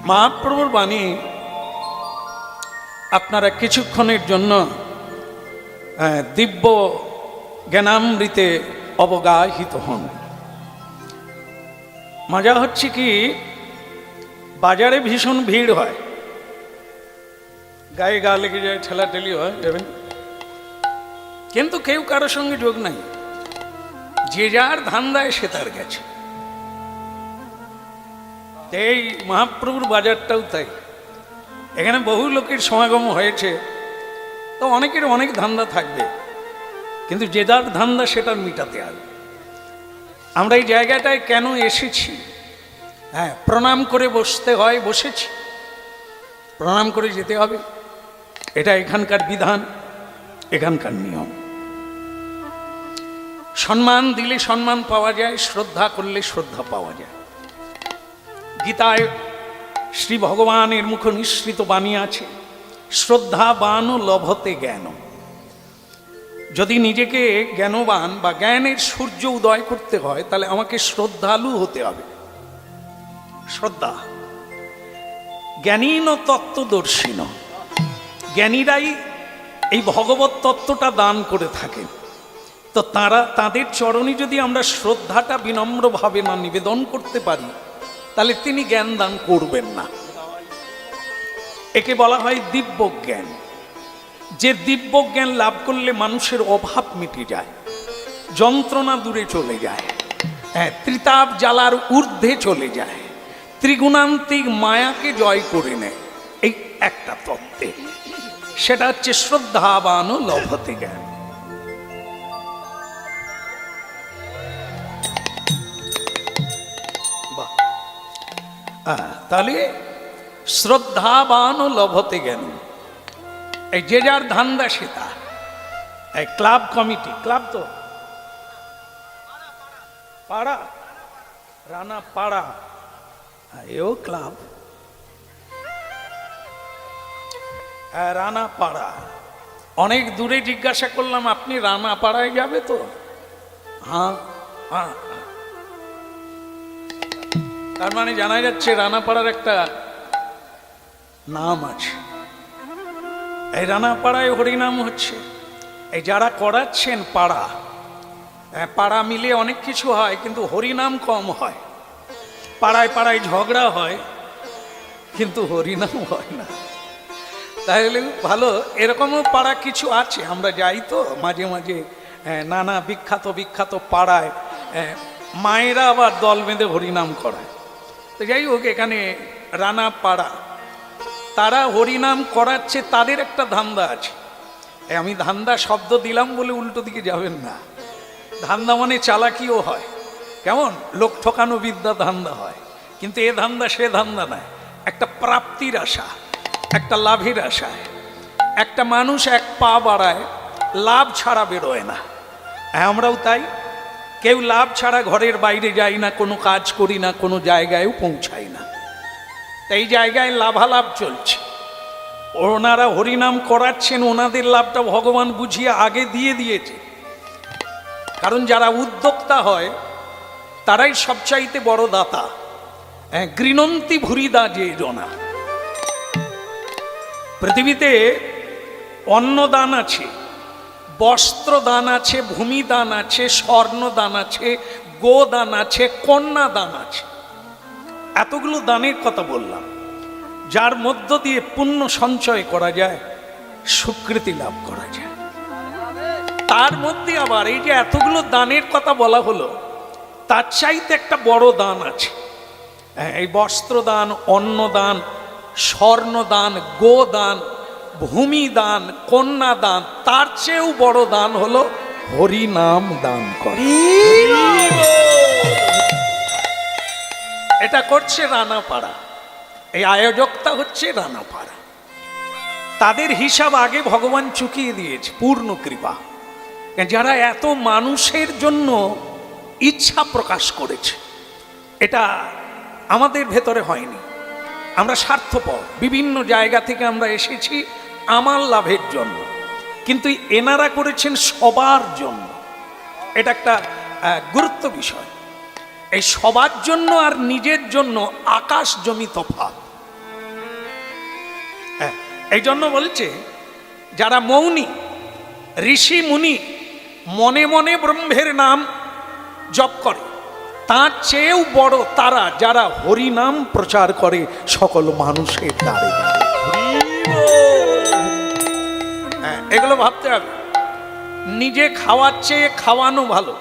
মহাপ্রভুর বাণী আপনারা কিছুক্ষণের জন্য দিব্য জ্ঞানামৃতে অবগাহিত হন। মজা হচ্ছে কি, বাজারে ভীষণ ভিড় হয়, গায়ে গা লেগে যায়, ঠেলাঠেলি হয়, যাবেন, কিন্তু কেউ কারোর সঙ্গে যোগ নাই, যে যার ধান্দায় সে তার গেছে। এই মহাপ্রভুর বাজারটাও তাই, এখানে বহু লোকের সমাগম হয়েছে, তো অনেকের অনেক ধান্দা থাকবে, কিন্তু যে যার ধান্দা সেটা মিটাতে হবে। আমরা এই জায়গাটায় কেন এসেছি? হ্যাঁ, প্রণাম করে বসতে হয়, বসেছি, প্রণাম করে যেতে হবে, এটা এখানকার বিধান, এখানকার নিয়ম। সম্মান দিলে সম্মান পাওয়া যায়, শ্রদ্ধা করলে শ্রদ্ধা পাওয়া যায়। গীতায় শ্রী ভগবানের মুখ নিঃসৃত বাণী আছে, শ্রদ্ধাবান লভতে জ্ঞান। যদি নিজেকে জ্ঞানবান বা জ্ঞানের সূর্য উদয় করতে হয়, তাহলে আমাকে শ্রদ্ধালু হতে হবে। শ্রদ্ধা, জ্ঞানীন তত্ত্বদর্শীন, জ্ঞানীরাই এই ভগবত তত্ত্বটা দান করে থাকে। তো তাদের চরণে যদি আমরা শ্রদ্ধাটা বিনম্রভাবে না নিবেদন করতে পারি, তাহলে তিনি জ্ঞান দান করবেন না। একে বলা হয় দিব্য জ্ঞান। যে দিব্য জ্ঞান লাভ করলে মানুষের অভাব মিটে যায়, যন্ত্রণা দূরে চলে যায়, ত্রিতাপ জ্বালার ঊর্ধ্বে চলে যায়, ত্রিগুণান্তিক মায়াকে জয় করে নেয়। এই একটা তত্ত্বে, সেটা হচ্ছে শ্রদ্ধাবান লভতে জ্ঞান। তাহলে শ্রদ্ধাবান লভতে জ্ঞান, এই যে যার ধান্দা সেটা। এই ক্লাব কমিটি, ক্লাব তো পাড়া, রানা পাড়া, এও ক্লাব, রানা পাড়া। অনেক দূরে জিজ্ঞাসা করলাম, আপনি রানা পাড়ায় যাবে তো? হ্যাঁ হ্যাঁ। তার মানে জানা যাচ্ছে রানাপাড়ার একটা নাম আছে। এই রানাপাড়ায় হরিনাম হচ্ছে। এই যারা করাচ্ছেন পাড়া, পাড়া মিলে অনেক কিছু হয়, কিন্তু হরিনাম কম হয়। পাড়ায় পাড়ায় ঝগড়া হয়, কিন্তু হরিনাম হয় না। তাহলে ভালো, এরকমও পাড়া কিছু আছে, আমরা যাই তো মাঝে মাঝে নানা বিখ্যাত বিখ্যাত পাড়ায়, মায়েরা আবার দল বেঁধে হরিনাম করায়। তো যাই হোক, এখানে রানা পাড়া, তারা হরিনাম করাচ্ছে, তাদের একটা ধান্দা আছে। আমি ধান্দা শব্দ দিলাম বলে উল্টো দিকে যাবেন না। ধান্দা মানে চালাকিও হয়, কেমন লোক ঠকানো বিদ্যা ধান্দা হয়, কিন্তু এ ধান্দা সে ধান্দা নয়। একটা প্রাপ্তির আশা, একটা লাভের আশায় একটা মানুষ এক পা বাড়ায়, লাভ ছাড়া বেরোয় না। আমরাও তাই, কেউ লাভ ছাড়া ঘরের বাইরে যাই না, কোনো কাজ করি না, কোনো জায়গায়ও পৌঁছাই না। এই জায়গায় লাভালাভ চলছে। ওনারা হরিনাম করাচ্ছেন, ওনাদের লাভটা ভগবান বুঝিয়ে আগে দিয়ে দিয়েছে। কারণ যারা উদ্যোক্তা হয়, তারাই সবচাইতে বড় দাতা। গৃণন্তি ভুরিদা যে জনা। পৃথিবীতে অন্নদান আছে, বস্ত্র দান আছে, ভূমি দান আছে, স্বর্ণ দান আছে, গোদান আছে, কন্যা দান আছে। এতগুলো দানের কথা বললাম, যার মধ্য দিয়ে পুণ্য সঞ্চয় করা যায়, স্বীকৃতি লাভ করা যায়। তার মধ্যে আবার এই যে এতগুলো দানের কথা বলা হলো, তার চাইতে একটা বড় দান আছে। এই বস্ত্রদান, অন্নদান, স্বর্ণদান, গোদান, ভূমি দান, কন্যা দান, তার চেয়েও বড় দান হলো হরিনাম দান করা। এটা করছে রানাপাড়া, এই আয়োজকটা হচ্ছে রানাপাড়া। তাদের হিসাব আগে ভগবান চুকিয়ে দিয়েছে, পূর্ণ কৃপা। যারা এত মানুষের জন্য ইচ্ছা প্রকাশ করেছে, এটা আমাদের ভেতরে হয়নি। আমরা স্বার্থপর, বিভিন্ন জায়গা থেকে আমরা এসেছি আমার লাভের জন্য, কিন্তু এনারা করেছেন সবার জন্য। এটা একটা গুরুত্ব বিষয়। এই সবার জন্য আর নিজের জন্য আকাশ জমি তফাৎ। এই জন্য বলছে যারা মৌনী ঋষি মুনি মনে মনে ব্রহ্মের নাম জপ করে, তার চেয়েও বড় তারা যারা হরিনাম প্রচার করে সকল মানুষের দ্বারে দ্বারে। হ্যাঁ, এগুলো ভাবতে হবে। নিজে খাওয়ার চেয়ে খাওয়ানো ভালো,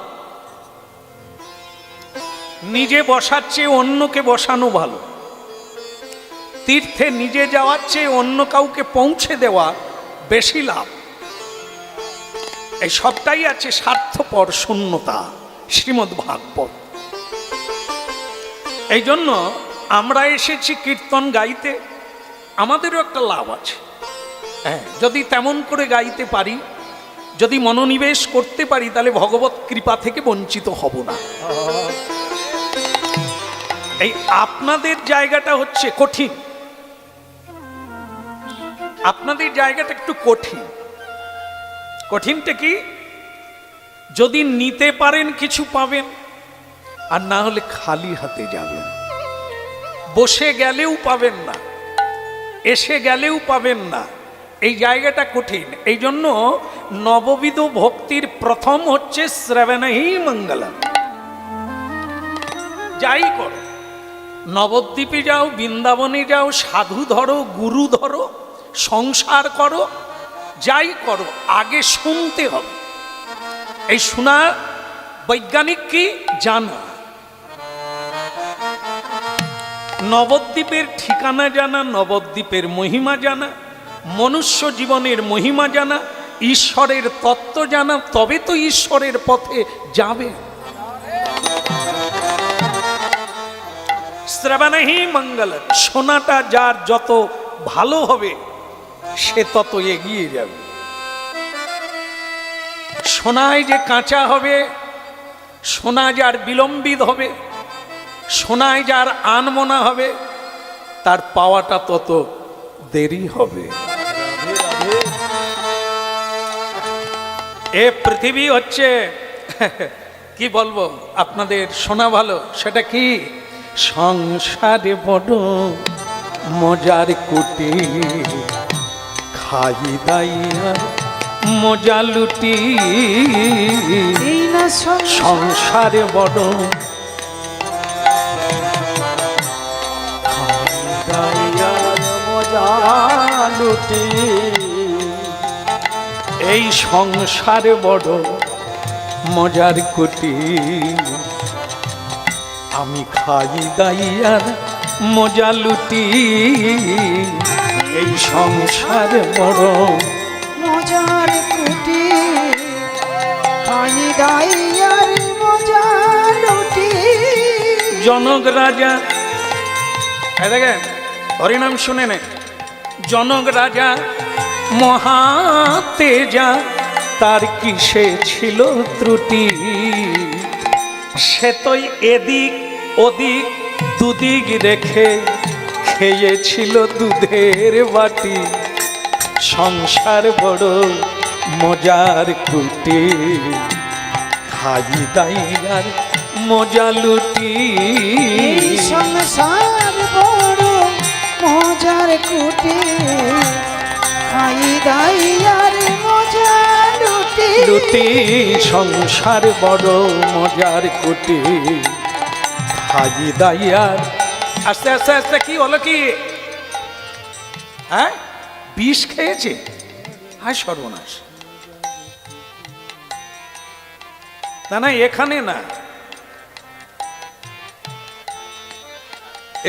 নিজে বসার চেয়ে অন্যকে বসানো ভালো, তীর্থে নিজে যাওয়ার চেয়ে অন্য কাউকে পৌঁছে দেওয়া বেশি লাভ। এই সবটাই আছে স্বার্থপর শূন্যতা, শ্রীমদ্ ভাগবত। এই জন্য আমরা এসেছি কীর্তন গাইতে, আমাদেরও একটা লাভ আছে। হ্যাঁ, যদি তেমন করে গাইতে পারি, যদি মনোনিবেশ করতে পারি, তাহলে ভগবত কৃপা থেকে বঞ্চিত হব না। এই আপনাদের জায়গাটা হচ্ছে কঠিন, আপনাদের জায়গাটা একটু কঠিন। কঠিনটা কি? যদি নিতে পারেন কিছু পাবেন, আর না হলে খালি হাতে যাবেন। বসে গেলেও পাবেন না, এসে গেলেও পাবেন না। এই জায়গাটা কঠিন। এই জন্য নববিধ ভক্তির প্রথম হচ্ছে শ্রবণহি মঙ্গলম। যাই করো, নবদ্বীপে যাও, বৃন্দাবনে যাও, সাধু ধরো, গুরু ধরো, সংসার করো, যাই করো, আগে শুনতে হবে। এই শোনা বৈজ্ঞানিক কি জানা, নবদ্বীপের ঠিকানা জানা, নবদ্বীপের মহিমা জানা, মনুষ্য জীবনের মহিমা জানা, ঈশ্বরের তত্ত্ব জানা, তবে তো ঈশ্বরের পথে যাবে। শ্রবণহি মঙ্গল, শোনাটা যার যত ভালো হবে সে তত এগিয়ে যাবে। শোনায় যে কাঁচা হবে, শোনা যার বিলম্বিত হবে, শোনায় যার আনমনা হবে, তার পাওয়াটা তত দেরি হবে। এ পৃথিবী হচ্ছে কি বলবো, আপনাদের শোনা ভালো, সেটা কি? সংসারে বড় মজার কুটি, খাই দাইয়া মজা লুটি। সংসারে বড় মজা লুটি, এই সংসারে বড় মজার কুটি। আমি খাই দাইয়ার মজা লুটি, এই সংসার বড় মজার কুটি, খাই দাইয়ার মজা লুটি। জনক রাজা, দেখেন হরিনাম শুনে নে। জনক রাজা মহাতেজা, তার কিসে ছিল ত্রুটি? সে তোই এদিক ওদিক দুদিক রেখে খেয়েছিল দুধের বাটি। সংসার বড় মজার কুটি, খাই দাইয়ার মজা লুটি। সংসার বড় মজার কুটি, খাই দাইয়ার মজা লুটি। লুটি সংসার বড় মজার কুটি, খাই দাইয়ার। আস্তে আস্তে আস্তে কি হলো কি? হ্যাঁ, বিষ খেয়েছে। হায় সর্বনাশ! না না, এখানে না,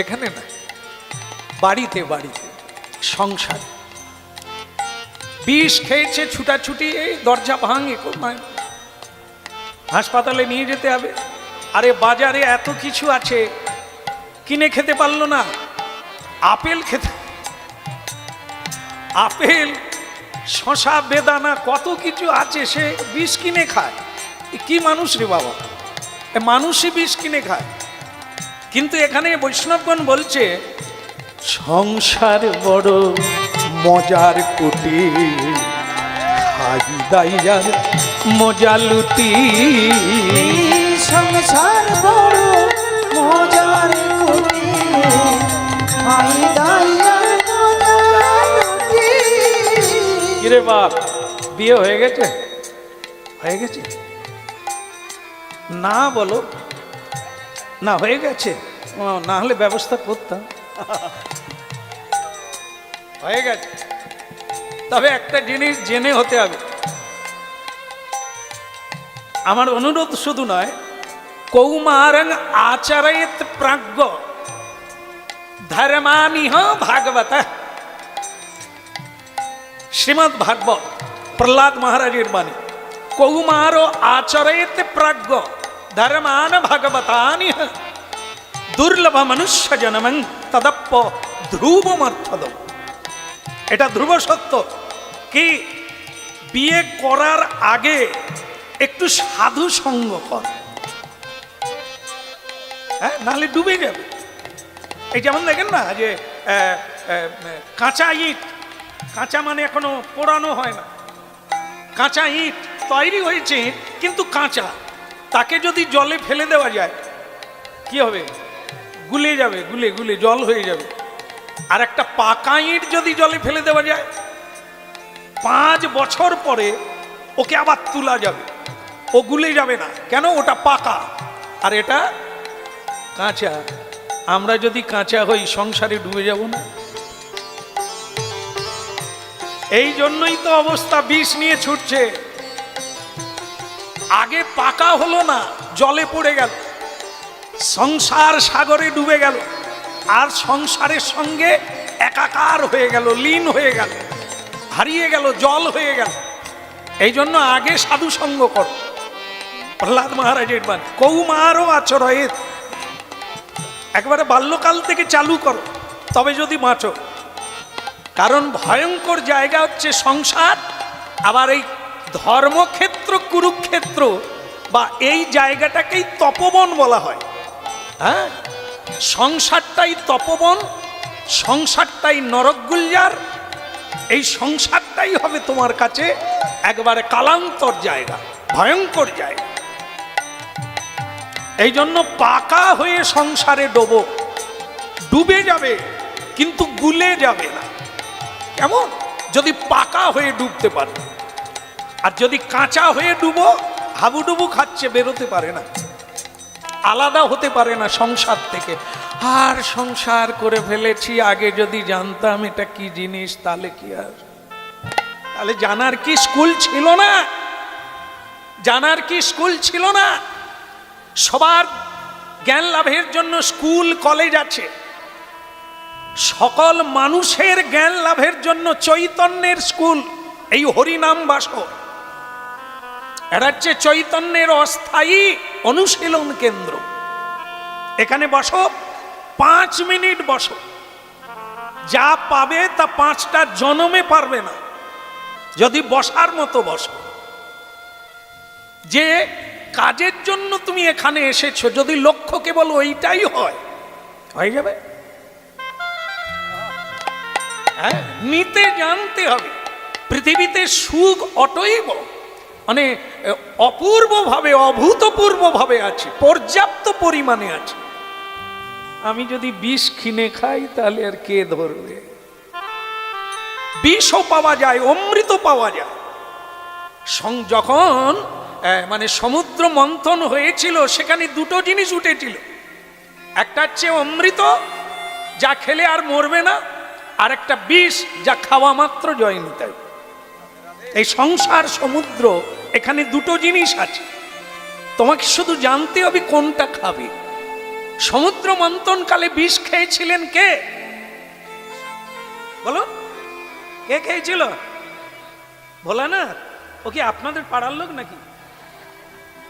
এখানে না, বাড়িতে বাড়িতে সংসার বিষ খেয়েছে। ছুটাছুটি, এই দরজা ভাঙে, হাসপাতালে নিয়ে যেতে হবে। আরে বাজারে এত কিছু আছে, কিনে খেতে পারলো না। আপেল খেতে, আপেল, শশা, বেদানা, কত কিছু আছে, সে বিষ কিনে খায়। কি মানুষ রে বাবা, মানুষই বিষ কিনে খায়। কিন্তু এখানে বৈষ্ণবগণ বলছে সংসার বড় মজার কুটি, খাই দাইয়ার মজা লুটি। সংসার বড় মজার কুটি, খাই দাইয়ার মজা লুটি। রে বাপ, বিয়ে হয়ে গেছে? হয়ে গেছে না? বলো না, হয়ে গেছে? ও, না হলে ব্যবস্থা করতাম। হয়ে গেছে। তবে একটা জিনিস জেনে হতে হবে, আমার অনুরোধ শুধু নয়, কৌমারং আচরয়েত প্রাজ্ঞ ধর্মানিহ ভাগবত। শ্রীমদ্ ভাগবত প্রহ্লাদ মহারাজের বাণী। কৌমার আচরয়েত প্রাজ্ঞ ধর্মান ভাগবতানিহ দুর্লভ মনুষ্য জনমং তদপ্য ধ্রুবমর্থদ। এটা ধ্রুব সত্য কি বিয়ে করার আগে একটু সাধু সঙ্গ কর, হ্যাঁ, নাহলে ডুবে যাবে। এই যেমন দেখেন না যে কাঁচা ইট, কাঁচা মানে এখনো পোড়ানো হয় না, কাঁচা ইট তৈরি হয়েছে কিন্তু কাঁচা, তাকে যদি জলে ফেলে দেওয়া যায় কি হবে? গুলে যাবে, গুলে গুলে জল হয়ে যাবে। আর একটা পাকা ইট যদি জলে ফেলে দেওয়া যায় 5 বছর পরে ওকে আবার তোলা যাবে, ও গুলে যাবে না, কেন? ওটা পাকা আর এটা কাঁচা। আমরা যদি কাঁচা হই সংসারে ডুবে যাব না? এই জন্যই তো অবস্থা বিষ নিয়ে ছুটছে। আগে পাকা হলো না, জলে পড়ে গেল, সংসার সাগরে ডুবে গেল, আর সংসারের সঙ্গে একাকার হয়ে গেল, লীন হয়ে গেল, হারিয়ে গেল, জল হয়ে গেল। এই জন্য আগে সাধু সঙ্গ কর। প্রহ্লাদ মহারাজের বাণী, কৌমারও আচরয়েত, একবারে বাল্যকাল থেকে চালু করো, তবে যদি বাঁচো। কারণ ভয়ঙ্কর জায়গা হচ্ছে সংসার, আবার এই ধর্মক্ষেত্র কুরুক্ষেত্র বা এই জায়গাটাকেই তপবন বলা হয়। হ্যাঁ, সংসারটাই তপবন, সংসারটাই নরকগুলজার, এই সংসারটাই হবে তোমার কাছে একবারে কালান্তর জায়গা, ভয়ঙ্কর জায়গা। এই জন্য পাকা হয়ে সংসারে ডোবো, ডুবে যাবে কিন্তু গুলে যাবে না। কেমন? যদি পাকা হয়ে ডুবতে পারে, আর যদি কাঁচা হয়ে ডুবো, হাবুডুবু খাচ্ছে, বেরোতে পারে না, আলাদা হতে পারে না সংসার থেকে। আর সংসার করে ফেলেছি, আগে যদি জানতাম এটা কি জিনিস, তাহলে কি আর, তাহলে জানার কি স্কুল ছিল না? জানার কি স্কুল ছিল না? সবার জ্ঞান লাভের জন্য স্কুল কলেজ আছে, সকল মানুষের জ্ঞান লাভের জন্য চৈতন্যের স্কুল, এই হরিনাম বাস। এটা হচ্ছে চৈতন্যের অস্থায়ী অনুশীলন কেন্দ্র। এখানে বসো, 5 মিনিট বসো, যা পাবে তা 5টা জন্মে পারবে না, যদি বসার মতো বসো। যে কাজের জন্য তুমি এখানে এসেছো, যদি লক্ষ্য কেবল ওইটাই হয়, হয়ে যাবে। হ্যাঁ, নিতে জানতে হবে। পৃথিবীতে সুখ অটৈব, মানে অপূর্বভাবে, অভূতপূর্বভাবে আছে, পর্যাপ্ত পরিমাণে আছে। আমি যদি বিষ কিনে খাই তাহলে আর কে ধরবে? বিষও পাওয়া যায়, অমৃত পাওয়া যায়। যখন মানে সমুদ্র মন্থন হয়েছিল, সেখানে 2টো জিনিস উঠেছিল। একটা হচ্ছে অমৃত, যা খেলে আর মরবে না, আর একটা বিষ, যা খাওয়া মাত্র জয় নিতে। এই সংসার সমুদ্র, এখানে 2টো জিনিস আছে, তোমাকে শুধু জানতে হবে কোনটা খাবে। সমুদ্র মন্থন কালে বিষ খেয়েছিলেন কে? বলো, কে খেয়েছিল? বলা না, ও কি আপনাদের পাড়ার লোক নাকি?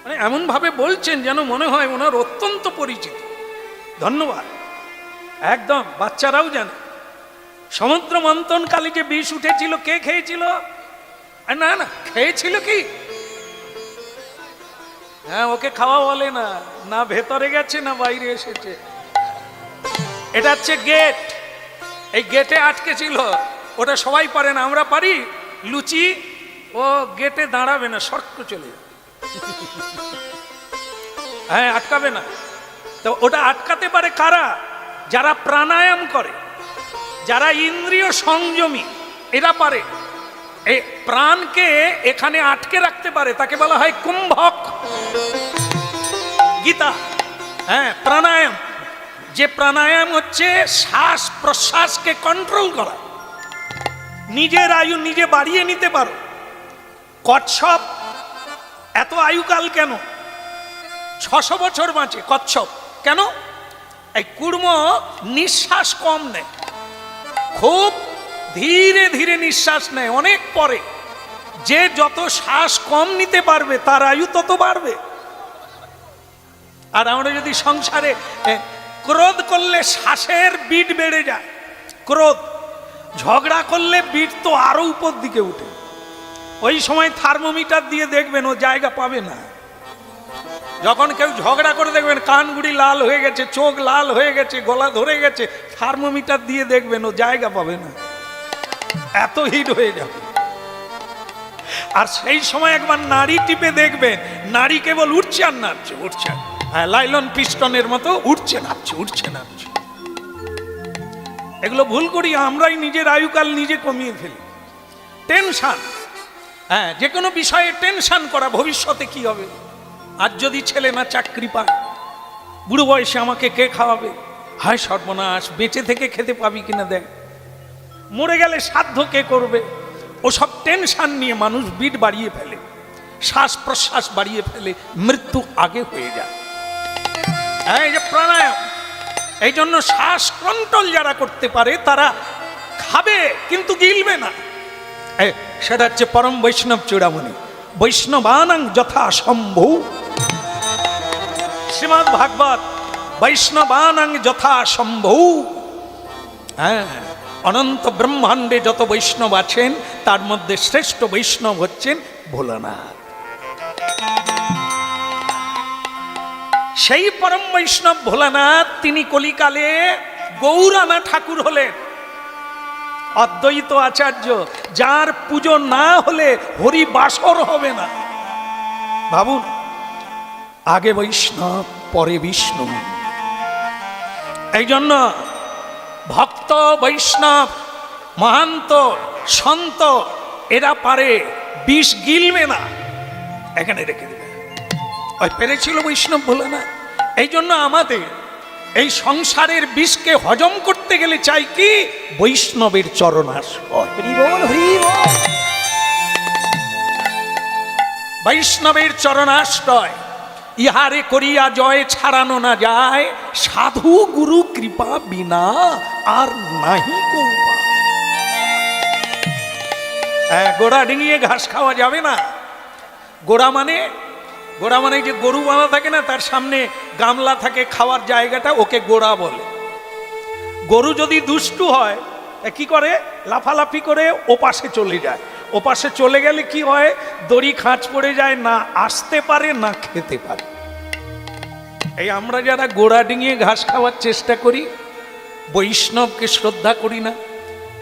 মানে এমন ভাবে বলছেন যেন মনে হয় ওনার অত্যন্ত পরিচিত। ধন্যবাদ। একদম, বাচ্চারাও জানে সমুদ্র মন্থন কালে যে বিষ উঠেছিল, কে খেয়েছিল? না না, খেয়েছিল কি? হ্যাঁ, ওকে খাওয়া বলে না, না ভেতরে গেছে না বাইরে এসেছে। এটা হচ্ছে গেট, এই গেটে আটকে ছিল। ওটা সবাই পারে না, আমরা পারি। লুচি ও গেটে দাঁড়াবে না, শর্ট চলে যাবে। হ্যাঁ, আটকাবে না। তো ওটা আটকাতে পারে কারা? যারা প্রাণায়াম করে, যারা ইন্দ্রিয় সংযমী, এরা পারে। এই প্রাণকে এখানে আটকে রাখতে পারে, তাকে বলা হয় কুম্ভক। গীতা, হ্যাঁ, প্রাণায়াম। যে প্রাণায়াম হচ্ছে শ্বাস প্রশ্বাসকে কন্ট্রোল করা, নিজের আয়ু নিজে বাড়িয়ে নিতে পারো। কচ্ছপ এত আয়ুকাল কেন? 600 বছর বাঁচে কচ্ছপ। কেন? এই কুর্ম নিঃশ্বাস কম নেয়, খুব ধীরে ধীরে নিঃশ্বাস নেয়। অনেক পরে যে যত শ্বাস কম নিতে পারবে তার আয়ু তত বাড়বে। আর আমরা যদি সংসারে ক্রোধ করলে শ্বাসের বিট বেড়ে যায়, ক্রোধ, ঝগড়া করলে বিট তো আরো উপর দিকে উঠে। ওই সময় থার্মোমিটার দিয়ে দেখবেন ও জায়গা পাবে না। যখন কেউ ঝগড়া করে দেখবেন কানগুড়ি লাল হয়ে গেছে, চোখ লাল হয়ে গেছে, গলা ধরে গেছে, থার্মোমিটার দিয়ে দেখবেন ও জায়গা পাবে না, এত হিট হয়ে যাবে। আর সেই সময় একবার নাড়ি টিপে দেখবেন, নাড়ি কেবল উঠছে আর নাড়ছে, উঠছে, হ্যাঁ, লাইলন পিস্টনের মতো উঠছে নাড়ছে, উঠছে নাড়ছে। এগুলো ভুল করি, আমরাই নিজের আয়ুকাল নিজে কমিয়ে ফেলি। টেনশন, হ্যাঁ, যে কোনো বিষয়ে টেনশন করা, ভবিষ্যতে কি হবে। আর যদি ছেলে না চাকরি পায়, বুড়ো বয়সে আমাকে কে খাওয়াবে, হায় সর্বনাশ, বেঁচে থেকে খেতে পাবি কিনা দেখ, মরে গেলে সাধ্য কে করবে। ওসব টেনশন নিয়ে মানুষ বিট বাড়িয়ে ফেলে, শ্বাস প্রশ্বাস বাড়িয়ে ফেলে, মৃত্যু আগে হয়ে যায়। এই যে প্রাণায়াম, এই জন্য শ্বাস কন্ট্রোল যারা করতে পারে তারা খাবে কিন্তু গিলবে না। সেটা হচ্ছে পরম বৈষ্ণব চূড়ামণি। বৈষ্ণবানাং যথা সম্ভু, শ্রীমদ্ ভাগবত, বৈষ্ণবানাং যথা সম্ভু। হ্যাঁ, অনন্ত ব্রহ্মাণ্ডে যত বৈষ্ণব আছেন তার মধ্যে শ্রেষ্ঠ বৈষ্ণব হচ্ছেন ভোলানাথ। সেই পরম বৈষ্ণব ভোলানাথ, তিনি কলিকালে গৌরানা ঠাকুর হলেন, অদ্বৈত আচার্য, যার পুজো না হলে হরি বাসর হবে না। ভাবুন, আগে বৈষ্ণব পরে বিষ্ণু। এই জন্য ভক্ত, বৈষ্ণব, মহান্ত, সন্ত এরা পারে, বিষ গিলবে না, এখানে রেখে দেবে। ওই পেরেছিল বৈষ্ণব বলে না। এই জন্য আমাদের এই সংসারের বিষকে হজম করতে গেলে চাই কি? বৈষ্ণবের চরণাশ্রয়। বৈষ্ণবের চরণাশ্রয়, ইহারে করিয়া জয় ছাড়ানো না যায়, সাধু গুরু কৃপা বিনা আর নাহি কৌপা। গোড়া ডিঙিয়ে ঘাস খাওয়া যাবে না। গোড়া মানে যে গরু বাঁধা থাকে না, তার সামনে গামলা থাকে খাওয়ার জায়গাটা, ওকে গোড়া বলে। গরু যদি দুষ্টু হয় কি করে? লাফালাফি করে ওপাশে চলে যায়। ওপাশে চলে গেলে কি হয়? দড়ি খাঁচ পড়ে যায়, না আসতে পারে না খেতে পারে। এই আমরা যারা গোড়া ডিঙিয়ে ঘাস খাওয়ার চেষ্টা করি, বৈষ্ণবকে শ্রদ্ধা করি না,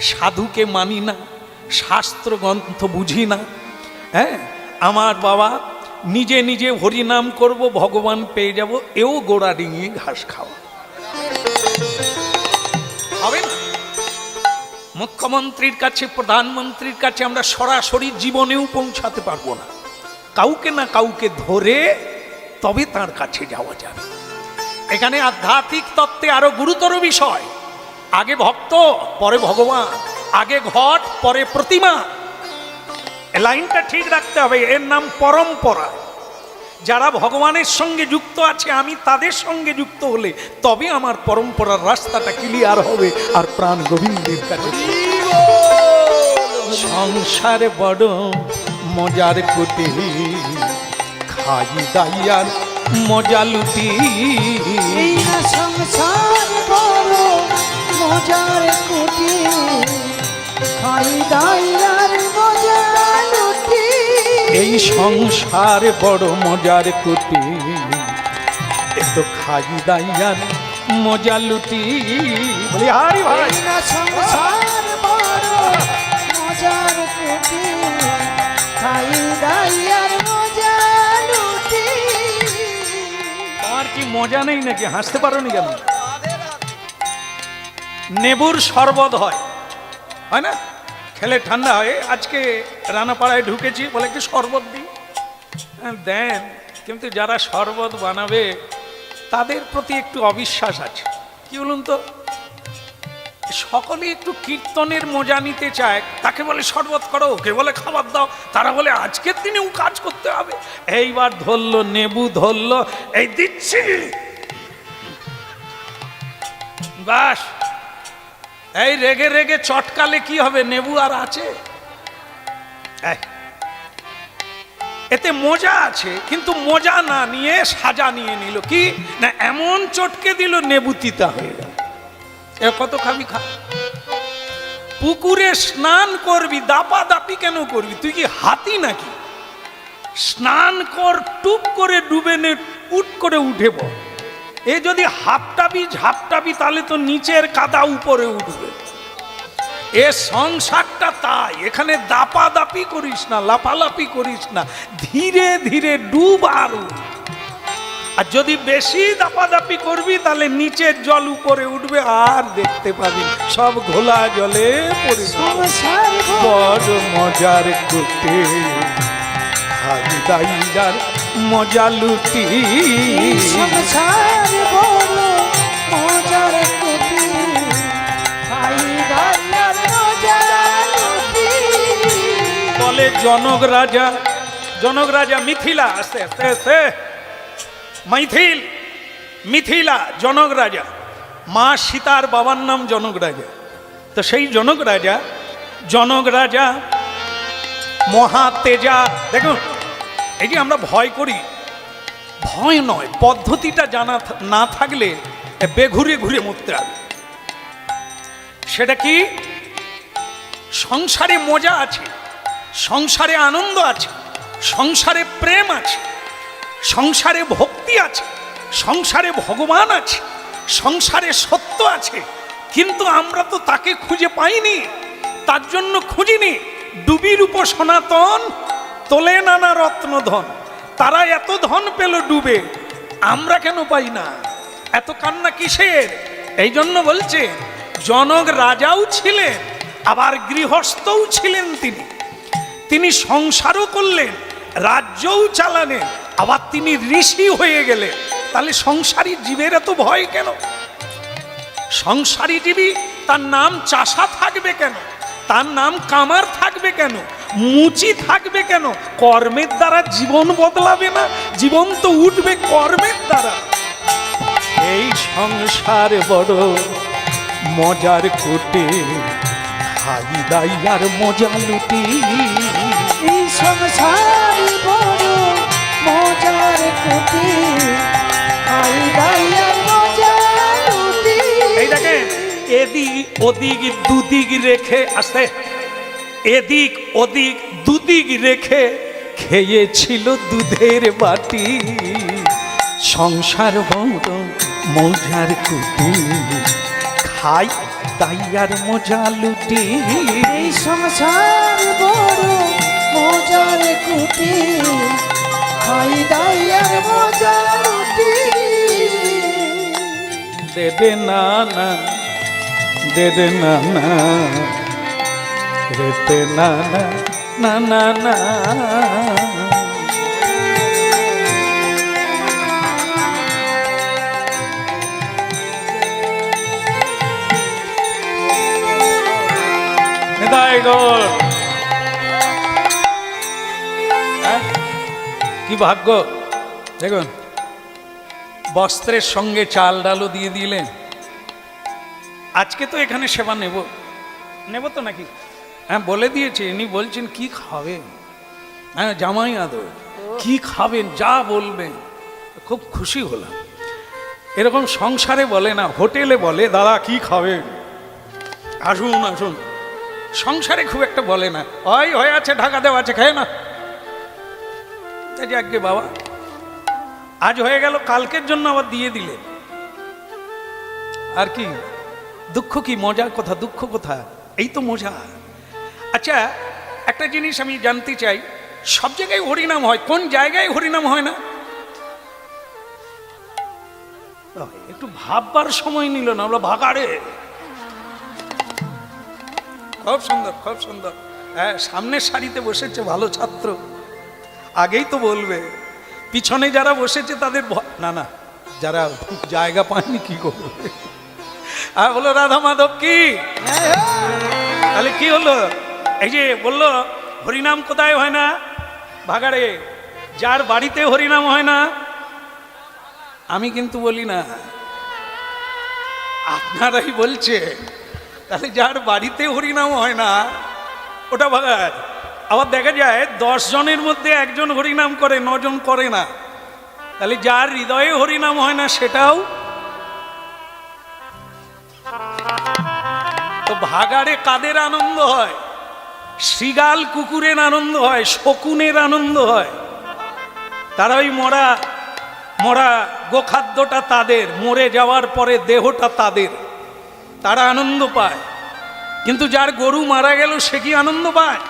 সাধুকে মানি না, শাস্ত্র গ্রন্থ বুঝি না। হ্যাঁ, আমার বাবা নিজে নিজে হরিনাম করব, ভগবান পেয়ে যাব, এও গোড়া ডিঙিয়ে ঘাস খাওয়া হবে না। মুখ্যমন্ত্রীর কাছে, প্রধানমন্ত্রীর কাছে আমরা সরাসরি জীবনেও পৌঁছাতে পারবো না। কাউকে না কাউকে ধরে তবে তার কাছে যাওয়া যাবে। এখানে আধ্যাত্মিক তত্ত্বে আরো গুরুতর বিষয়, আগে ভক্ত পরে ভগবান, আগে ঘট পরে প্রতিমা। লাইনটা ঠিক রাখতে হবে। এর নাম পরম্পরা। যারা ভগবানের সঙ্গে যুক্ত আছে, আমি তাদের সঙ্গে যুক্ত হলে তবে আমার পরম্পরার রাস্তাটা ক্লিয়ার হবে আর প্রাণ গোবিন্দের কাছে। সংসারে বড় মজার কুটি, খাই দাইয়ার মজা লুটি। সংসার বড় মজার কুটি, খাই দাইয়ার মজা লুটি। এই সংসার বড় মজার কুটি, এত খাই দাইয়ার মজা লুটি। বলি হারি ভাই, সংসার বড় মজার কুটি, খাই দাইয়ার মজা লুটি। তোমার কি মজা নেই নাকি? হাসতে পারো নি কেন? লেবুর শরবত হয়, হয় না? খেলে ঠান্ডা হয়। আজকে রানাপাড়ায় ঢুকেছি, বলে একটু শরবত দিই। দেন, কিন্তু যারা শরবত বানাবে তাদের প্রতি একটু অবিশ্বাস আছে। কি বলুন তো, সকলে একটু কীর্তনের মজা নিতে চায়, তাকে বলে শরবত করো, ওকে বলে খাবার দাও, তারা বলে আজকের দিনেও কাজ করতে হবে। এইবার ধরলো, নেবু ধরলো, এই দিচ্ছি, বাস। এই রেগে রেগে চটকালে কি হবে, নেবু আর আছে? এতে মজা আছে, কিন্তু মজা না নিয়ে সাজা নিয়ে নিল। কি না, এমন চটকে দিল নেবু তিতা হয়ে গেল। এ কত খাবি খা। পুকুরে স্নান করবি, দাপা দাপি কেন করবি? তুই কি হাতি নাকি? স্নান কর, টুপ করে ডুবে নে, উঠ করে উঠে পড়। এ যদি হাপটাবি ঝাপটাবি তাহলে তো নিচের কাদা উপরে উঠবে। এ সংসারটা তাই, এখানে দাপা দাপি করিস না, লাফালাফি করিস না, ধীরে ধীরে ডুব। আর যদি বেশি দাপাদাপি করবি তাহলে নিচের জল উপরে উঠবে, আর দেখতে পাবি সব ঘোলা জলে পড়ে। বড় মজার কুটে খাই দাইয়ার মজা লুটি, সংসার বড় মজার কুটে খাই দাইয়ার মজা লুটি। বলে জনক রাজা, জনক রাজা মিথিলা, আস্তে আস্তে আস্তে, মিথিলা জনক রাজা। মা সীতার বাবার নাম জনক রাজা। তো সেই জনক রাজা মহা তেজা। দেখুন, এই যে আমরা ভয় করি, ভয় নয়, পদ্ধতিটা জানা না থাকলে বেঘুরে ঘুরে মরতে হবে। সেটা কি? সংসারে মজা আছে, সংসারে আনন্দ আছে, সংসারে প্রেম আছে, সংসারে ভক্তি আছে, সংসারে ভগবান আছে, সংসারে সত্য আছে, কিন্তু আমরা তো তাকে খুঁজে পাইনি। তার জন্য খুঁজিনি। ডুবির উপর সনাতন তোলে নানা রত্নধন। তারা এত ধন পেল ডুবে, আমরা কেন পাই না? এত কান্না কিসের? এই জন্য বলছে জনক রাজাও ছিলেন, আবার গৃহস্থও ছিলেন। তিনি সংসারও করলেন, রাজ্যও চালালেন, আবার তিনি ঋষি হয়ে গেলেন। তাহলে সংসারী জীবের এত ভয় কেন? সংসারী জীবী তার নাম চাষা থাকবে কেন? তার নাম কামার থাকবে কেন? মুচি থাকবে কেন? কর্মের দ্বারা জীবন বদলাবে না? জীবন তো উঠবে কর্মের দ্বারা। এই সংসার বড় মজার কোটে খাই দাইয়ার মজা লুটি। এই সংসার বড় মজার কুটে খাই দাইয়ার মজা লুটি। এই দেখেন, এদিক ওদিক দুদিক রেখে, আসতে, এদিক ওদিক দুদিক রেখে খেয়েছিল দুধের বাটি। সংসার বড় মজার কুটি খাই দাইয়ার মজা লুটি। এই সংসার বড় মজার কুটে খাই দাইয়ার মজা লুটি। দে দে না না, দে দে না না, রে দে না না না না। কি ভাগ্য দেখুন, বস্ত্রের সঙ্গে চাল ডালও দিয়ে দিলেন। আজকে তো এখানে সেবা নেব তো নাকি? হ্যাঁ, বলে দিয়েছে, ইনি বলছেন কি খাবেন। হ্যাঁ, জামাই আদর, কি খাবেন যা বলবেন। খুব খুশি হলাম। এরকম সংসারে বলে না, হোটেলে বলে দাদা কি খাবেন, আসুন আসুন। সংসারে খুব একটা বলে না, ওই হয়ে আছে, ঢাকা দেওয়া আছে, খায় না। যাকে বাবা, আজ হয়ে গেল, কালকের জন্য আবার দিয়ে দিলে। আর কি দুঃখ? কি মজার কথা, দুঃখ কোথা? এই তো মজা। আচ্ছা, একটা জিনিস আমি জানতে চাই, সব জায়গায় হরিনাম হয়, কোন জায়গায় হরিনাম হয় না? একটু ভাববার সময় নিল না, আমরা ভাগাড়ে খুব সুন্দর, খুব সুন্দর। হ্যাঁ, সামনের সারিতে বসেছে ভালো ছাত্র, আগেই তো বলবে। পিছনে যারা বসেছে তাদের না না, যারা জায়গা পায়নি কি করবে? আর বলো রাধা মাধব কি, তাহলে কি হলো? এই যে বললো হরিনাম কোথায় হয় না? ভাগাড়ে। যার বাড়িতে হরিনাম হয় না, আমি কিন্তু বলি না, আপনারাই বলছে। তাহলে যার বাড়িতে হরিনাম হয় না ওটা ভাগাড়। আবার দেখা যায় 10 জনের মধ্যে একজন হরিনাম করে, 9 জন করে না। তাহলে যার হৃদয়ে হরিনাম হয় না সেটাও তো। ভাগাড়ে কাদের আনন্দ হয়? শৃগাল কুকুরের আনন্দ হয়, শকুনের আনন্দ হয়। তারা ওই মরা মরা গোখাদ্যটা তাদের, মরে যাওয়ার পরে দেহটা তাদের, তারা আনন্দ পায়। কিন্তু যার গরু মারা গেল সে কি আনন্দ পায়?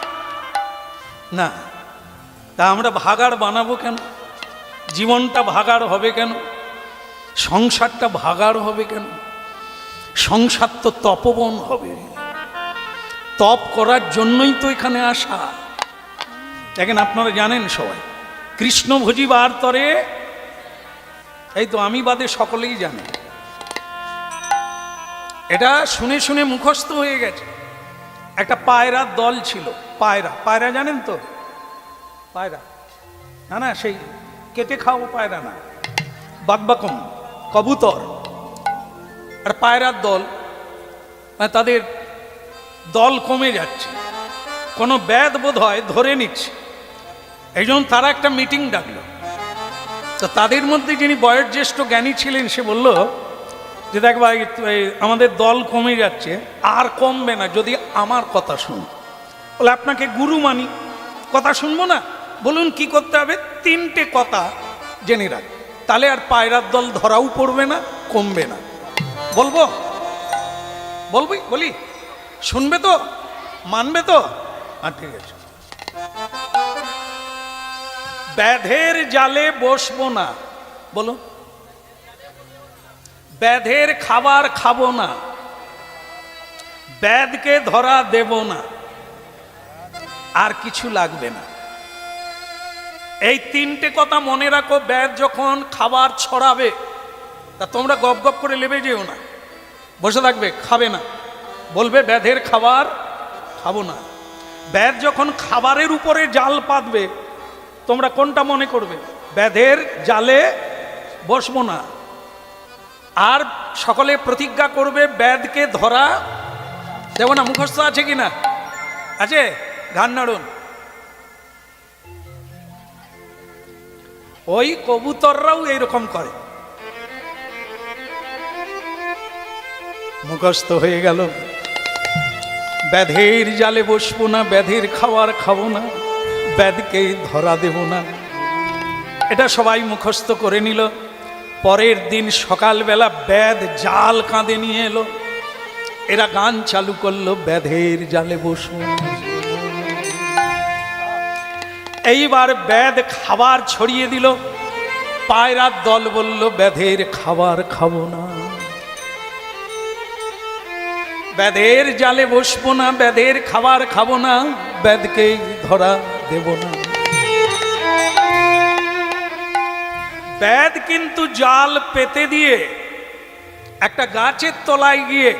না। তা আমরা ভাগাড় বানাবো কেন? জীবনটা ভাগাড় হবে কেন? সংসারটা ভাগাড় হবে কেন? সংসার তো তপবন হবে। তপ করার জন্যই তো এখানে আসা। দেখেন, আপনারা জানেন সবাই কৃষ্ণ ভজিবার তরে, এই তো আমি বাদে সকলেই জানে, এটা শুনে শুনে মুখস্থ হয়ে গেছে। একটা পায়রার দল ছিল। পায়রা, পায়রা জানেন তো? পায়রা না না, সেই কেটে খাওয়া পায়রা না, বাকবাকম, কবুতর। আর পায়রার দল, তাদের দল কমে যাচ্ছে, কোনো ব্যাধ বোধ হয় ধরে নিচ্ছে। এই জন্য তারা একটা মিটিং ডাকলো। তো তাদের মধ্যে যিনি বয়োজ্যেষ্ঠ জ্ঞানী ছিলেন, সে বলল যে দেখ ভাই, আমাদের দল কমে যাচ্ছে, আর কমবে না যদি আমার কথা শুন। বলে আপনাকে গুরু মানি, কথা শুনবো না? বলুন কি করতে হবে? 3টে কথা জেনে রাখ, তাহলে আর পায়রার দল ধরাও পড়বে না, কমবে না। বলবো? বলবি? বলি? শুনবে তো? মানবে তো? ঠিক আছে। ব্যাধের জালে বসবো না। বলো। ব্যাধের খাবার খাবো না, ব্যাধকে ধরা দেব না, আর কিছু লাগবে না। এই 3টে কথা মনে রাখো। ব্যাধ যখন খাবার ছড়াবে, তা তোমরা গপ গপ করে লেবে যেও না, বসে থাকবে, খাবে না। বলবে ব্যাধের খাবার খাবো না। ব্যাধ যখন খাবারের উপরে জাল পাতবে, তোমরা কোনটা মনে করবে? ব্যাধের জালে বসবো না। আর সকলে প্রতিজ্ঞা করবে ব্যাধকে ধরা দেব না। মুখস্থ আছে কিনা? আছে? ঘাড় নাড়ুন। ওই কবুতররাও এইরকম করে। মুখস্থ হয়ে গেল, ব্যাধের জালে বসবো না, ব্যাধের খাবার খাবো না, ব্যাধকে ধরা দেব না। এটা সবাই মুখস্থ করে নিল। পরের দিন সকালবেলা ব্যাধ জাল কাঁধে নিয়ে এলো, এরা গান চালু করলো, ব্যাধের জালে বসবো না। এইবার ব্যাধ খাবার ছড়িয়ে দিল। পায়রার দল বলল ব্যাধের খাবার খাবো না, ব্যাধের জালে বসবো না, ব্যাধের খাবার খাবো না, ব্যাধকে ধরা দেব না। ব্যাধ কিন্তু জাল পেতে দিয়ে একটা গাছের তলায় গিয়ে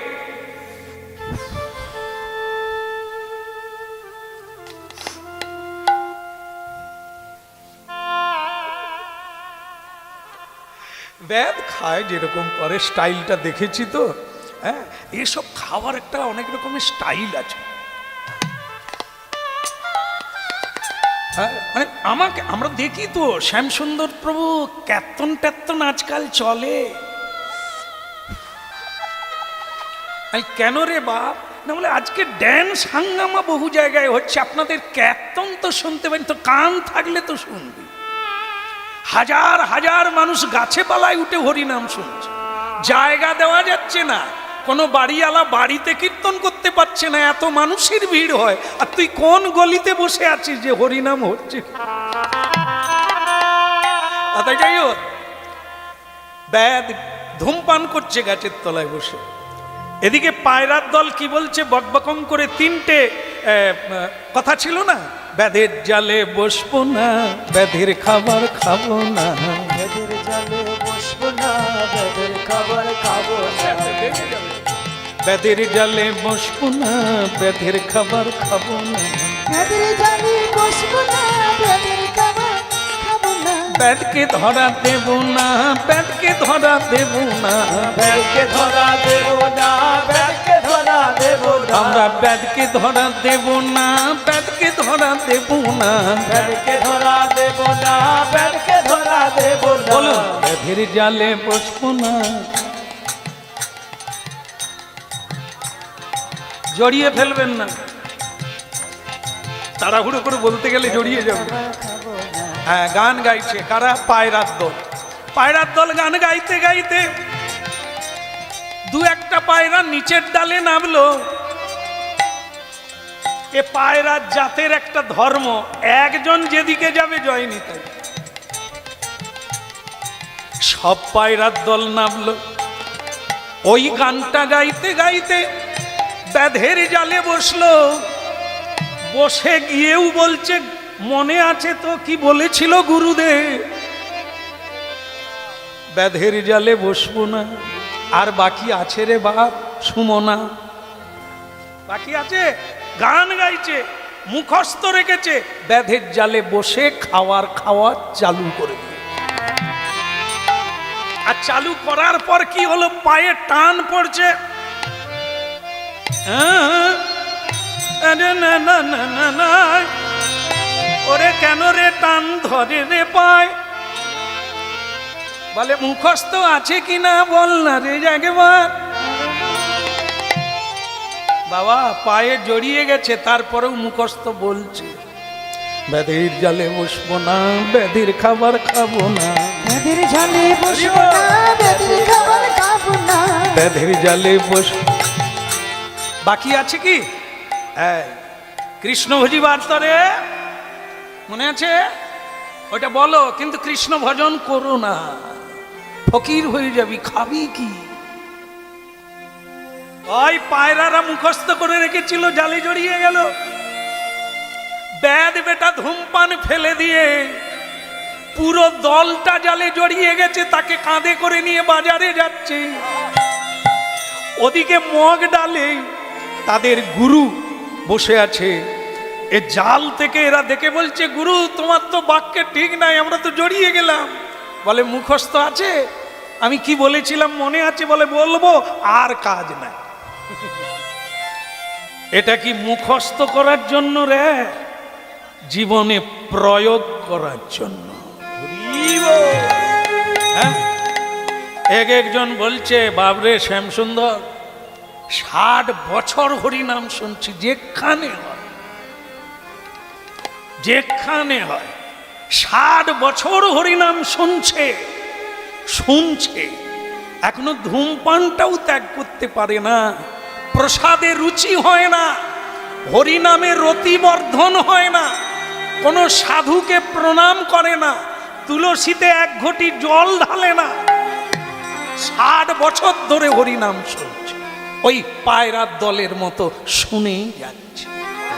ব্যাধ খায় যেরকম করে, স্টাইলটা দেখেছি তো। হ্যাঁ, এসব খাওয়ার একটা অনেক রকমের স্টাইল আছে। হ্যাঁ, মানে আমাকে আমরা দেখি তো শ্যামসুন্দর প্রভু ক্যাত্তন ট্যাত্তন আজকাল চলে। কেন রে বাপ? না বলে আজকে ড্যান্স হাঙ্গামা বহু জায়গায় হচ্ছে, আপনাদের ক্যাত্তন তো শুনতে পারেন তো, কান থাকলে তো শুনবি। হাজার হাজার মানুষ গাছে পালায় উঠে হরিনাম শুনছে, জায়গা দেওয়া যাচ্ছে না। কোনো বাড়িওয়ালা বাড়িতে কীর্তন করতে পারছে না, এত মানুষের ভিড় হয়। আর তুই কোন গলিতে বসে আছিস যে হরিনাম হচ্ছে? যাই হোক, ব্যাধ ধূমপান করছে গাছের তলায় বসে। এদিকে পায়রার দল কি বলছে বকবকং করে তিনটে কথা ছিল না, ব্যাধের জালে বসবো না, ব্যাধের খাবার খাবো না, ব্যাধের জালে বসবো না, ব্যাধের খাবার খাবো না, ব্যাধের জালে বসবো না, ব্যাধের খাবার খাবো না, ব্যাধের জালে বসবো না, ব্যাধের খাবার খাবো না, ব্যাধকে ধরা দেব না, ব্যাধকে ধরা দেব না, ব্যাধকে ধরা দেব না, ব্যাধকে ধরা দেব না, আমরা ব্যাধকে ধরা দেব না, ব্যাধকে ধরা দেব না, ব্যাধকে ধরা দেব না, ব্যাধকে ধরা দেব না, বলুন ব্যাধের জালে বসবো না। জড়িয়ে ফেলবেন না, তাড়াহুড়ো করে বলতে গেলে জড়িয়ে যাবে। খাবো না, হ্যাঁ, গান গাইছে কারা? পায়রার দল। পায়রার দল গান গাইতে গাইতে দু একটা পায়রা নিচের ডালে নামলো। এ পায়রার জাতের একটা ধর্ম, একজন যেদিকে যাবে জয় নিতে। সব পায়রার দল নামলো। ওই গানটা গাইতে গাইতে ব্যাধের জালে বসলো। বসে গিয়েও বলছে, মনে আছে তো কি বলেছিল গুরুদেব, ব্যাধের জালে বসবো না। আর বাকি আছে রে বাপ সুমনা, বাকি আছে। গান গাইছে, মুখস্থ রেখেছে, ব্যাধের জালে বসে খাওয়া চালু করে দিয়ে। আর চালু করার পর কি হলো, পায়ে টান পড়ছে। ওরে কেন রে টান ধরে রে পায়? বলে মুখস্থ আছে কিনা বল না রে একবার। বাবা পায়ে জড়িয়ে গেছে, তারপরেও মুখস্থ বলছে, ব্যাধির জালে বসবো না, ব্যাধির খাবার খাবো না, ব্যাধের জালে বসবো না, ব্যাধের খাবার খাবো না, ব্যাধির জালে বস। বাকি আছে কি? কৃষ্ণ ভজিবার তরে মনে আছে? ওটা বলো, কিন্তু কৃষ্ণ ভজন করো না, ফকির হয়ে যাবি, খাবি কি? ওই পায়রারা মুখস্থ করে রেখেছিল, জালে জড়িয়ে গেল। ব্যাদ বেটা ধূমপান ফেলে দিয়ে পুরো দলটা জালে জড়িয়ে গেছে, তাকে কাঁধে করে নিয়ে বাজারে যাচ্ছে। ওদিকে মগ ডালে তাদের গুরু বসে আছে। এ জাল থেকে এরা দেখে বলছে, গুরু তোমার তো বাক্যে ঠিক নাই, আমরা তো জড়িয়ে গেলাম। বলে মুখস্থ আছে? আমি কি বলেছিলাম মনে আছে? বলে বলবো, আর কাজ নাই। এটা কি মুখস্থ করার জন্য রে? জীবনে প্রয়োগ করার জন্য। হ্যাঁ, একজন বলছে, বাবরে শ্যামসুন্দর 60 বছর হরিনাম শুনছি, যেখানে হয় যেখানে হয় 60 বছর হরিনাম শুনছে, এখনো ধূমপানটাও ত্যাগ করতে পারে না, প্রসাদে রুচি হয় না, হরিনামে রতিবর্ধন হয় না, কোনো সাধুকে প্রণাম করে না, তুলসীতে এক ঘটি জল ঢালে না। 60 বছর ধরে হরিনাম শুনছে, ওই পায়রার দলের মতো শুনেই যাচ্ছে।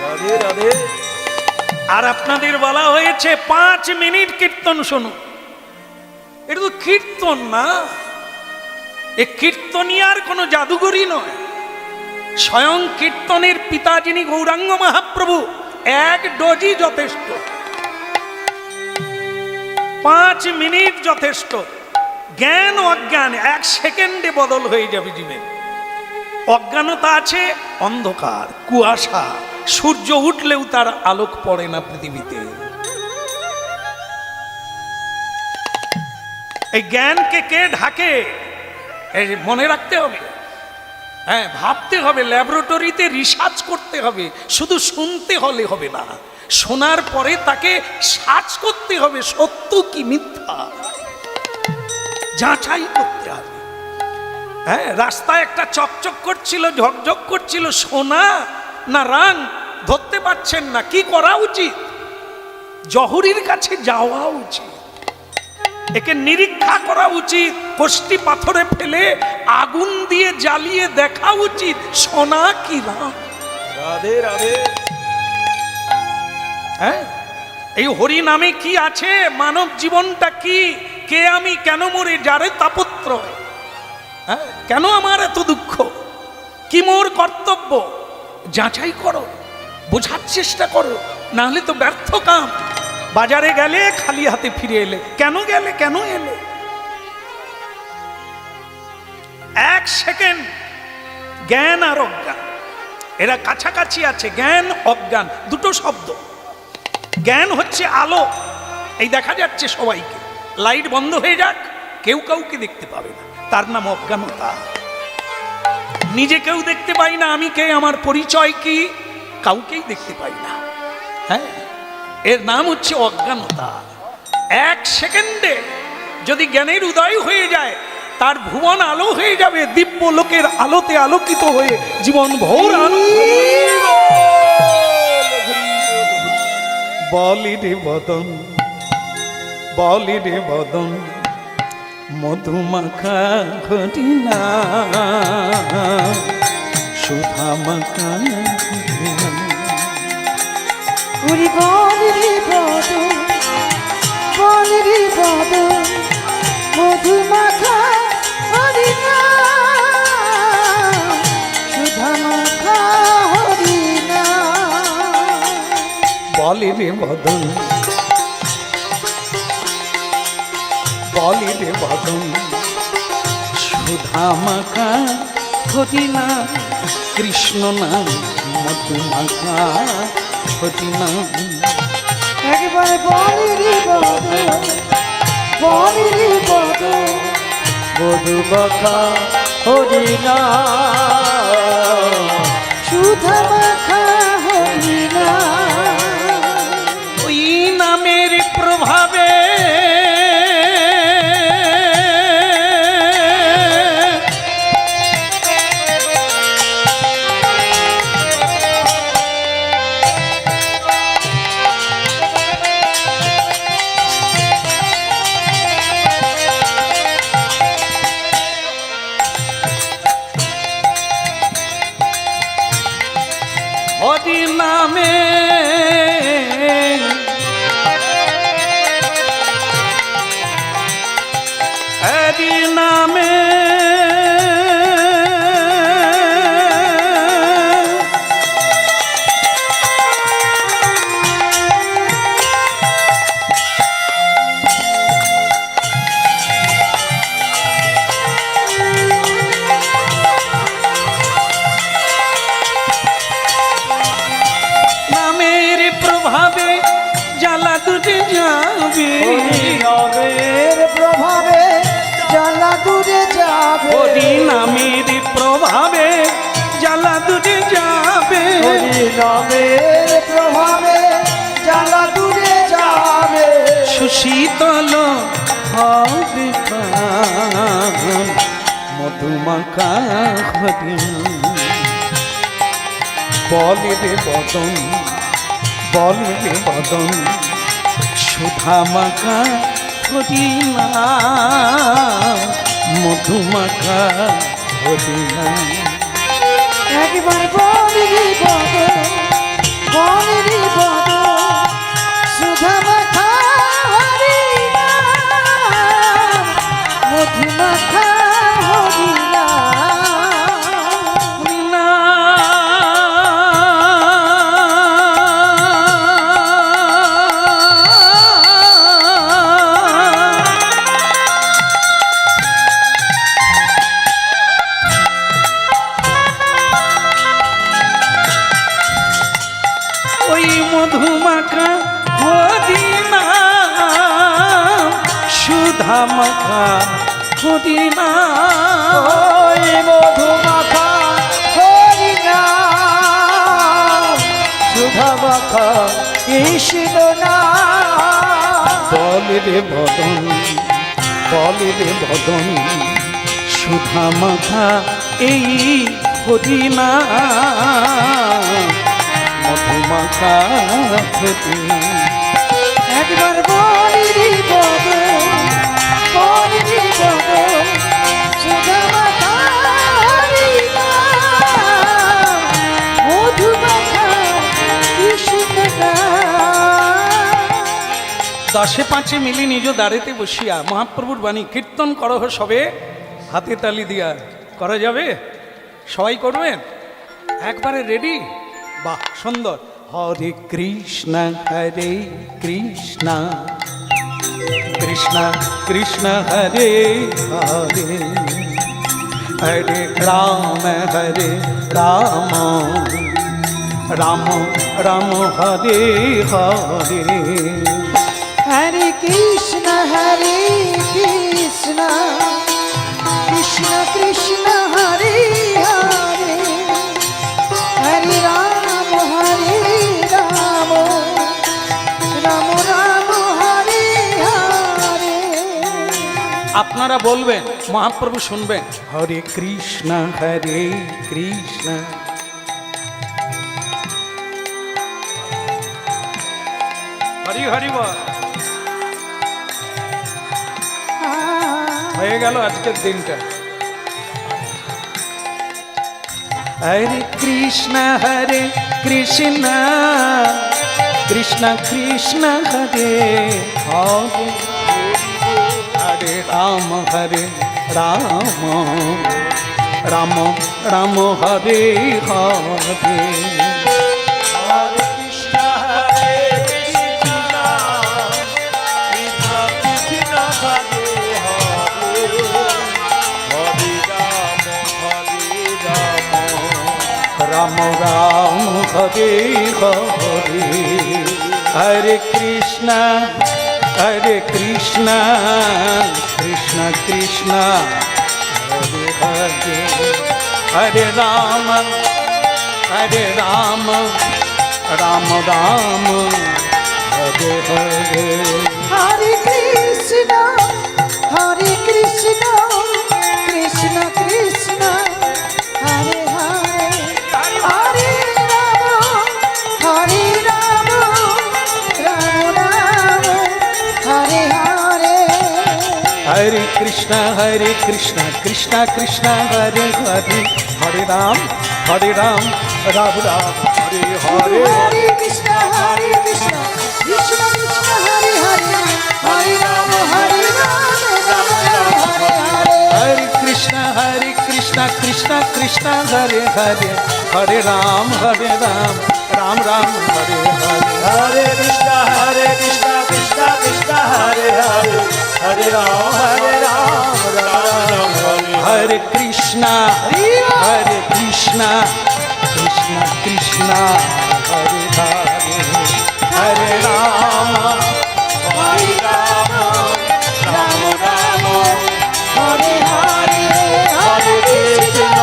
রাধে রাধে। আর আপনাদের বলা হয়েছে 5 মিনিট কীর্তন শুনুন। এটা তো কীর্তন না, এ কীর্তনিয়ার কোনো জাদুঘরই নয়। স্বয়ং কীর্তনের পিতা যিনি গৌরাঙ্গ মহাপ্রভু, 1 ডোজই যথেষ্ট, 5 মিনিট যথেষ্ট। জ্ঞান অজ্ঞান 1 সেকেন্ডে বদল হয়ে যাবে জীবন। অজ্ঞানতা আছে, অন্ধকার, কুয়াশা, সূর্য উঠলেও তার আলোক পড়ে না পৃথিবীতে। এই জ্ঞানকে কে ঢাকে? এই মনে রাখতে হবে। হ্যাঁ, ভাবতে হবে, ল্যাবরেটরিতে রিসার্চ করতে হবে। শুধু শুনতে হলে হবে না, শোনার পরে তাকে সার্চ করতে হবে, সত্য কি মিথ্যা যাচাই করতে হবে। হ্যাঁ, রাস্তায় একটা চকচক করছিল, ঝকঝক করছিল, সোনা না রাং ধরতে পারছেন না, কি করা উচিত? জহুরির কাছে যাওয়া উচিত। একে নিরীক্ষা করা উচিত, কষ্টি পাথরে ফেলে আগুন দিয়ে জ্বালিয়ে দেখা উচিত সোনা কি রাম। রাধে রাধে। হ্যাঁ, এই হরি নামে কি আছে? মানব জীবনটা কি? কে আমি, কেন মরে যারে তাপত্র? হ্যাঁ, কেন আমার এত দুঃখ? কি মোর কর্তব্য? যাচাই করো, বোঝার চেষ্টা করো, না হলে তো ব্যর্থ কাম। বাজারে গেলে খালি হাতে ফিরে এলে, কেন গেলে, কেন এলে? এক সেকেন্ড জ্ঞান আর অজ্ঞান এরা কাছাকাছি আছে। জ্ঞান অজ্ঞান দুটো শব্দ। জ্ঞান হচ্ছে আলো, এই দেখা যাচ্ছে সবাইকে, লাইট বন্ধ হয়ে যাক কেউ কাউকে দেখতে পাবে না, তার নাম অজ্ঞানতা। নিজে কেউ দেখতে পাই না, আমি কে, আমার পরিচয় কি, কাউকেই দেখতে পাই না। হ্যাঁ, এর নাম হচ্ছে অজ্ঞানতা। এক সেকেন্ডে যদি জ্ঞানের উদয় হয়ে যায়, তার ভুবন আলো হয়ে যাবে, দিব্য লোকের আলোতে আলোকিত হয়ে জীবন ভোর বলি রে বদন, বলি রে বদন, মধুমাখা ঘটিনা সুধা মাখা হরি বল রে বদন, বল রে বদন, মধুমাখা হরি নাম, সুধা মাখা হরি নাম। বলি রে বদন, বলি রে বদন, সুধা মাখা ঘটিনা কৃষ্ণ নাম, মধুমাখা ঘটিনা। একবার বল রে বদন, বল রে বদন, মধুমাখা হরি নাম, সুধা মাখা হরি নাম। ওই নামের প্রভাবে হরি নামে হরি নামে নামের প্রভাবে জ্বালা দুটে যাবে, নামের প্রভাবে জ্বালা দূরে যাবে, হরি নামের প্রভাবে জ্বালা দুটে যাবে, হরি নামের প্রভাবে জ্বালা দূরে যাবে, সুশীতল হবে প্রাণ, মধুমাখা হরি বলি রে বদন, বলি রে বদন, সুধা মাখা হরিনা মধুমাখা হরিনা। একবার বল রে বদন, বল রে বদন, সুধা মাখা হরি নাম, মধুমাখা হরি নাম। ওই মধুমাখা হরিনা সুধা মাখা হরিনা, ওই মধুমাখা হরি নাম, সুধা মাখা কৃষ্ণ নাম। বলি রে বদন, বলি রে বদন, সুধা মাখা এই হরিনা মধুমাখা হরিনা। একবার বল রে বদন, দশে পাঁচে মিলি নিজ দ্বারেতে বসিয়া মহাপ্রভুর বাণী কীর্তন করহ সবে হাতে তালি দিয়া। করা যাবে? সবাই করবেন? একবারে রেডি? বাহ, সুন্দর। হরে কৃষ্ণ কৃষ্ণ কৃষ্ণ কৃষ্ণ হরে হরে হরে রাম রাম রাম রাম হরে হরে। হরে কৃষ্ণ কৃষ্ণ কৃষ্ণ হরে হরে হরে রাম রাম রাম রাম হরে হরে। আপনারা বলবেন, মহাপ্রভু শুনবেন। হরে কৃষ্ণ কৃষ্ণ হরি হরি বল। হয়ে গেল আজকের দিনটা। হরে কৃষ্ণ কৃষ্ণ কৃষ্ণ কৃষ্ণ হরে হরে হরে রাম রাম রাম রাম হরে হরে। রাম রাম হরে হরে হরে কৃষ্ণ কৃষ্ণ কৃষ্ণ কৃষ্ণ হরে হরে হরে রাম রাম রাম রাম হরে হরে। হরে কৃষ্ণ কৃষ্ণ কৃষ্ণ হরে হরে হরে রাম রাম রাম হরে হরে। হরে কৃষ্ণ কৃষ্ণ কৃষ্ণ হরে হরে হরে রাম রাম রাম হরে হরে। হরে কৃষ্ণ কৃষ্ণ কৃষ্ণ হরে হরে হরে রাম রাম রাম হরে হরে। হরে কৃষ্ণ কৃষ্ণ কৃষ্ণ হরে হরে হরে রাম রাম রাম হরে হরে। হরে কৃষ্ণ কৃষ্ণ কৃষ্ণ হরে হরে হরে রাম রাম রাম হরে। হরে কৃষ্ণ কৃষ্ণ কৃষ্ণ হরে হরে হরে রাম রাম রাম হরে হরে হরে কৃষ্ণ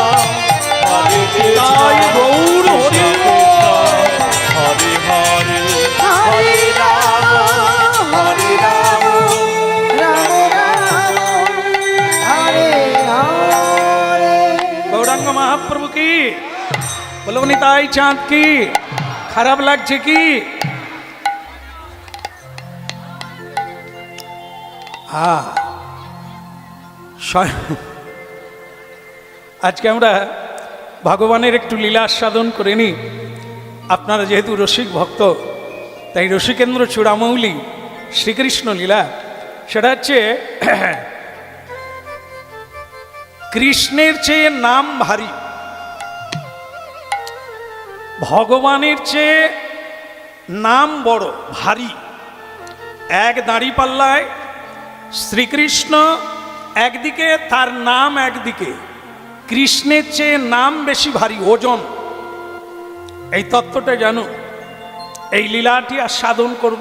তাই গৌর হরি হরে হরে হরে রাম রাম রাম হরে হরে। গৌরাঙ্গ মহাপ্রভু কি বলো, নিতাই চাঁদ কি? খারাপ লাগছে কি? আজকে আমরা ভগবানের একটু লীলা আস্বাদন করে নিই। আপনারা যেহেতু রসিক ভক্ত, তাই রসিকেন্দ্র চূড়ামৌলি শ্রীকৃষ্ণ লীলা, সেটা হচ্ছে কৃষ্ণের চেয়ে নাম ভারী, ভগবানের চেয়ে নাম বড় ভারী। এক দাঁড়িপাল্লায় শ্রীকৃষ্ণ একদিকে, তার নাম একদিকে। কৃষ্ণের চেয়ে নাম বেশি ভারী, ওজন। এই তত্ত্বটা জানো। এই লীলাটি আস্বাদন করব।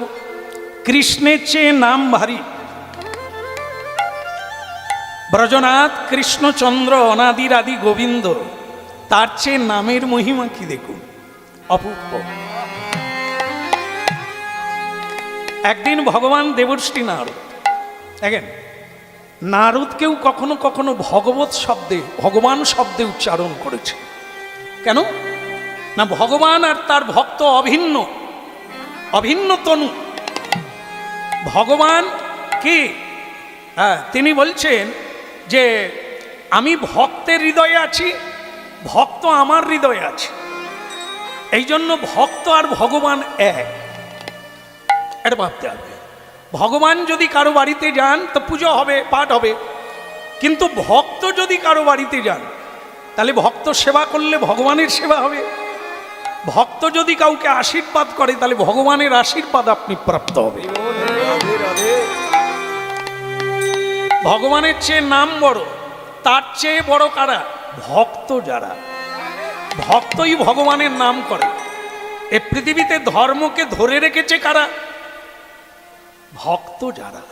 কৃষ্ণের চেয়ে নাম ভারী। ব্রজনাথ কৃষ্ণচন্দ্র অনাদির আদি গোবিন্দ, তার চেয়ে নামের মহিমা কি দেখুন, অপূর্ব। একদিন ভগবান দেবর্ষি নারদ, দেখেন নারদকেও কখনো কখনো ভগবত শব্দে, ভগবান শব্দে উচ্চারণ করেছে। কেন না, ভগবান আর তার ভক্ত অভিন্ন, অভিন্ন তনু। ভগবান কি? তিনি বলছেন যে আমি ভক্তের হৃদয়ে আছি, ভক্ত আমার হৃদয়ে আছে। এই জন্য ভক্ত আর ভগবান এক, এটা ভাবতে হবে। ভগবান যদি কারো বাড়িতে যান তো পুজো হবে, পাঠ হবে, কিন্তু ভক্ত যদি কারো বাড়িতে যান তাহলে ভক্ত সেবা করলে ভগবানের সেবা হবে। ভক্ত যদি কাউকে আশীর্বাদ করে তাহলে ভগবানের আশীর্বাদ আপনি প্রাপ্ত হবে। রাধে রাধে। ভগবানের চেয়ে নাম বড়, তার চেয়ে বড় কারা? ভক্ত যারা। ভক্তই ভগবানের নাম করে। এ পৃথিবীতে ধর্মকে ধরে রেখেছে কারা? ভক্ত যারা।